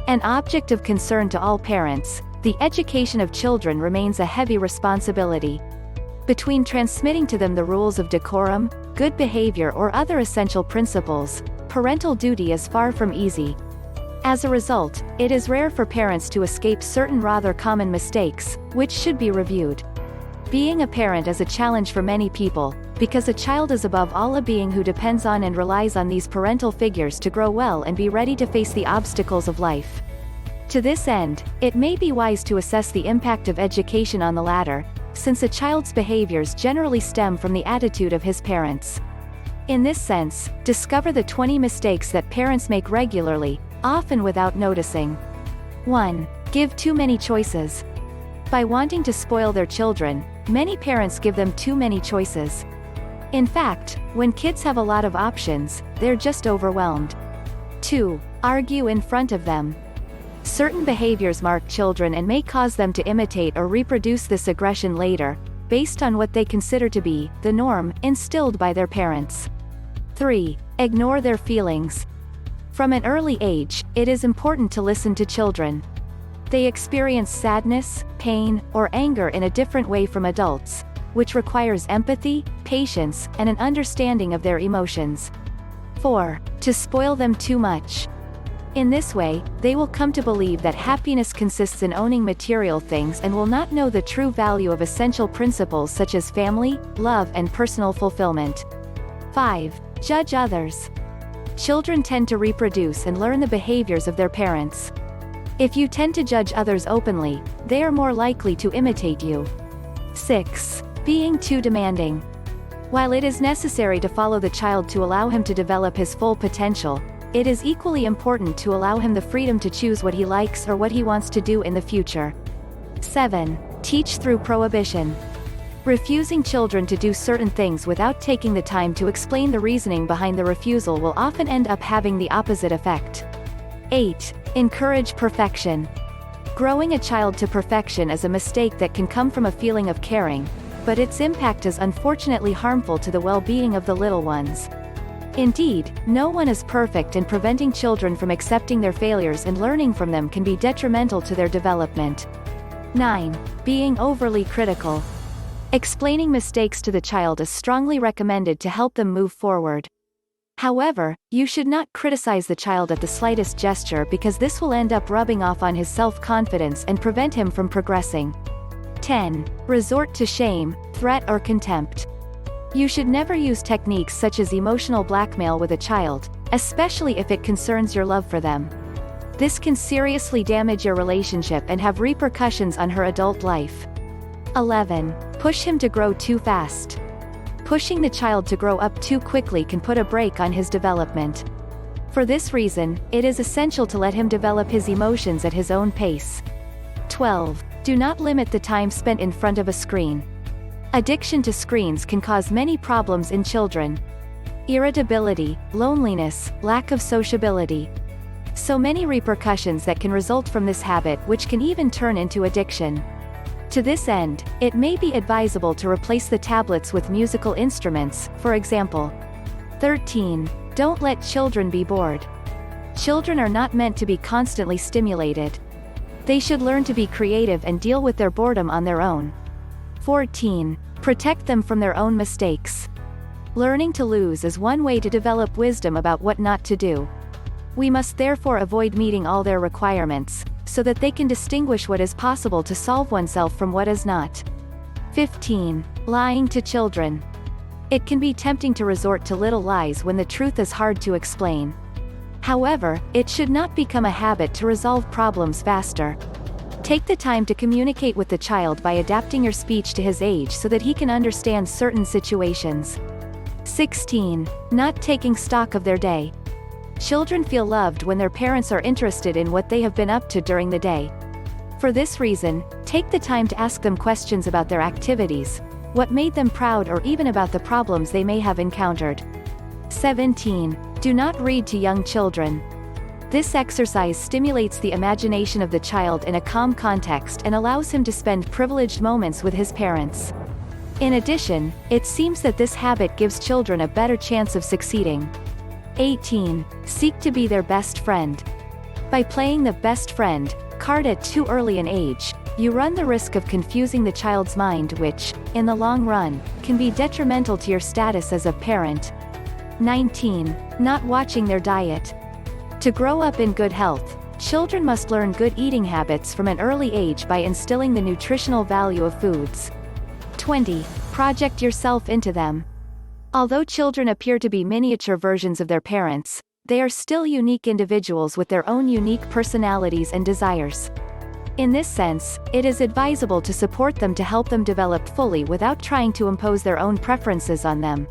An object of concern to all parents, the education of children remains a heavy responsibility. Between transmitting to them the rules of decorum, good behavior or other essential principles, parental duty is far from easy. As a result, it is rare for parents to escape certain rather common mistakes, which should be reviewed. Being a parent is a challenge for many people, because a child is above all a being who depends on and relies on these parental figures to grow well and be ready to face the obstacles of life. To this end, it may be wise to assess the impact of education on the latter, since a child's behaviors generally stem from the attitude of his parents. In this sense, discover the 20 mistakes that parents make regularly, often without noticing. 1. Give too many choices. By wanting to spoil their children, many parents give them too many choices. In fact, when kids have a lot of options, they're just overwhelmed. 2. Argue in front of them. Certain behaviors mark children and may cause them to imitate or reproduce this aggression later, based on what they consider to be the norm instilled by their parents. 3. Ignore their feelings. From an early age, it is important to listen to children. They experience sadness, pain, or anger in a different way from adults, which requires empathy, patience, and an understanding of their emotions. 4. To spoil them too much. In this way, they will come to believe that happiness consists in owning material things and will not know the true value of essential principles such as family, love, and personal fulfillment. 5. Judge others. Children tend to reproduce and learn the behaviors of their parents. If you tend to judge others openly, they are more likely to imitate you. 6. Being too demanding. While it is necessary to follow the child to allow him to develop his full potential, it is equally important to allow him the freedom to choose what he likes or what he wants to do in the future. 7. Teach through prohibition. Refusing children to do certain things without taking the time to explain the reasoning behind the refusal will often end up having the opposite effect. 8. Encourage perfection. Growing a child to perfection is a mistake that can come from a feeling of caring, but its impact is unfortunately harmful to the well-being of the little ones. Indeed, no one is perfect, and preventing children from accepting their failures and learning from them can be detrimental to their development. 9. Being overly critical. Explaining mistakes to the child is strongly recommended to help them move forward. However, you should not criticize the child at the slightest gesture, because this will end up rubbing off on his self-confidence and prevent him from progressing. 10. Resort to shame, threat, or contempt. You should never use techniques such as emotional blackmail with a child, especially if it concerns your love for them. This can seriously damage your relationship and have repercussions on her adult life. 11. Push him to grow too fast. Pushing the child to grow up too quickly can put a brake on his development. For this reason, it is essential to let him develop his emotions at his own pace. 12. Do not limit the time spent in front of a screen. Addiction to screens can cause many problems in children. Irritability, loneliness, lack of sociability. So many repercussions that can result from this habit, which can even turn into addiction. To this end, it may be advisable to replace the tablets with musical instruments, for example. 13. Don't let children be bored. Children are not meant to be constantly stimulated. They should learn to be creative and deal with their boredom on their own. 14. Protect them from their own mistakes. Learning to lose is one way to develop wisdom about what not to do. We must therefore avoid meeting all their requirements, so that they can distinguish what is possible to solve oneself from what is not. 15. Lying to children. It can be tempting to resort to little lies when the truth is hard to explain. However, it should not become a habit to resolve problems faster. Take the time to communicate with the child by adapting your speech to his age so that he can understand certain situations. 16. Not taking stock of their day. Children feel loved when their parents are interested in what they have been up to during the day. For this reason, take the time to ask them questions about their activities, what made them proud, or even about the problems they may have encountered. 17. Do not read to young children. This exercise stimulates the imagination of the child in a calm context and allows him to spend privileged moments with his parents. In addition, it seems that this habit gives children a better chance of succeeding. 18. Seek to be their best friend. By playing the best friend card at too early an age, you run the risk of confusing the child's mind, which, in the long run, can be detrimental to your status as a parent. 19. Not watching their diet. To grow up in good health, children must learn good eating habits from an early age by instilling the nutritional value of foods. 20. Project yourself into them. Although children appear to be miniature versions of their parents, they are still unique individuals with their own unique personalities and desires. In this sense, it is advisable to support them to help them develop fully without trying to impose their own preferences on them.